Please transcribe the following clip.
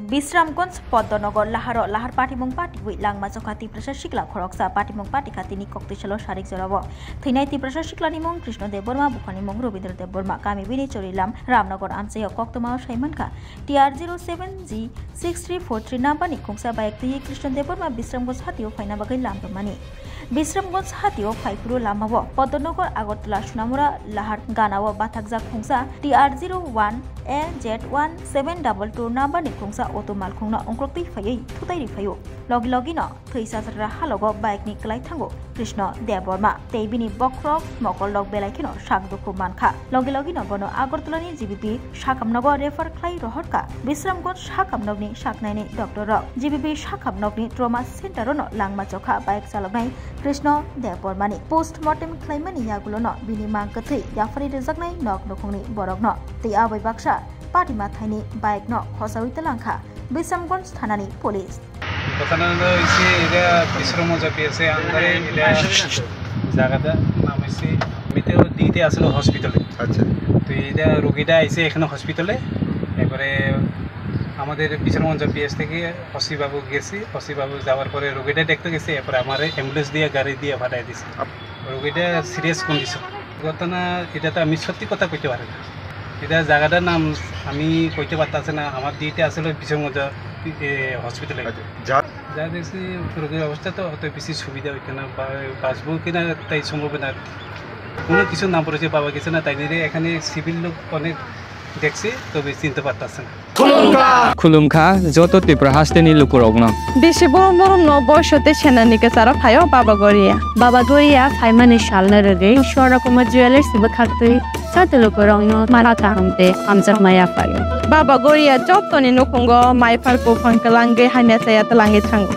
Bisramgons Podonogor Laharo Lahar Patimong Pati with Langma Sokati Pressure Shikla Koroksa Patimong Pati Katini Koktisalo Sharik Zorabo Thinati Pressure Shiklanimong Krishna de Burma Bukanimong Robindra de Burma Kami Vini Chorilam Ramnagor Amse Koktoma Shaimanka TR07G 6343 Nambani Kongsa Bayakti Krishna de Burma Bisramgons Hatio Faina Bagai Lampamani Bisramgons Hatio Faipuru Lamawo Podonogor Agotla Shunamura Lahar Ganawa Batakza Kongsa TR01 AZ1722 Nambani Kongsa Auto Malkongna Onkrokti Faye Tutai Fayo Logi Logino Trisasra Halogo Bike Ni Klai Tango Krishna Deborma Tebini Bokrok Mokol Log Belakino Shakduku Manka Logi Logino Bono Agortulani GBP Shakamnogo Refer Klai Rohorka Bisramgons Shakamnogni Shaknani Dr. Rock GBP Shakamnogni Trauma Center Rono Langma Chokha Bike Salagnai Krishna Debormani Postmortem Claimani Yagulono Bini Mankathi Yafari Rezagnai Nok Nokongni Borogno Te Abai Baksha Patima Thani Bike no Hosawita Lanka Bisramgons Thanani Police কথাটা হইছে এটা বিশ্রাম মজা পেয়েছে আন্দারে এটা জায়গাটা নাম হইছে মিতেও দিতে আসলে হসপিটালে আচ্ছা তো এটা রোগীটা আইছে এখানে হসপিটালে এবারে আমাদের বিশ্রাম মজা পিএস থেকে হসি বাবু গেছি হসি বাবু যাওয়ার পরে রোগীটা দেখতে গেছে এরপর আমারে অ্যাম্বুলেন্স দিয়ে গাড়ি দিয়ে পাঠাই দিছে রোগীটা সিরিয়াস কন্ডিশন ঘটনা এটা তো আমি সত্যি কথা কইতে পারি না এটা জায়গাটার নাম আমি কইতে পারতাছি না আমার দিতে আসলে বিশ্রাম মজা হসপিটালে যা দেখছি রোগীর অবস্থা তো অত বেশি সুবিধা হইতে না বাঁচবো কিনা তাই সম্ভব না কোনো কিছু নাম পড়েছে পাওয়া গেছে না তাই নিয়ে এখানে সিভিল লোক অনেক দেখছি তবে চিনতে পারতাছে না খুলুমখা যত তীব্র হাসতেনি লুকুরগ্ন বেশি বড় বড় নবশতে সেনানিকে সারা ফায়ো বাবা গরিয়া ফাইমানি শালনা রে সরকম জুয়েলার্স বখাতে সাতে লুকুরগ্ন মারাতা হামতে আমজা মায়া পারে বাবা গরিয়া যতনি নকুঙ্গ মাইফার কো ফাঙ্কলাঙ্গে হাইনা সায়াতলাঙ্গে থাঙ্গো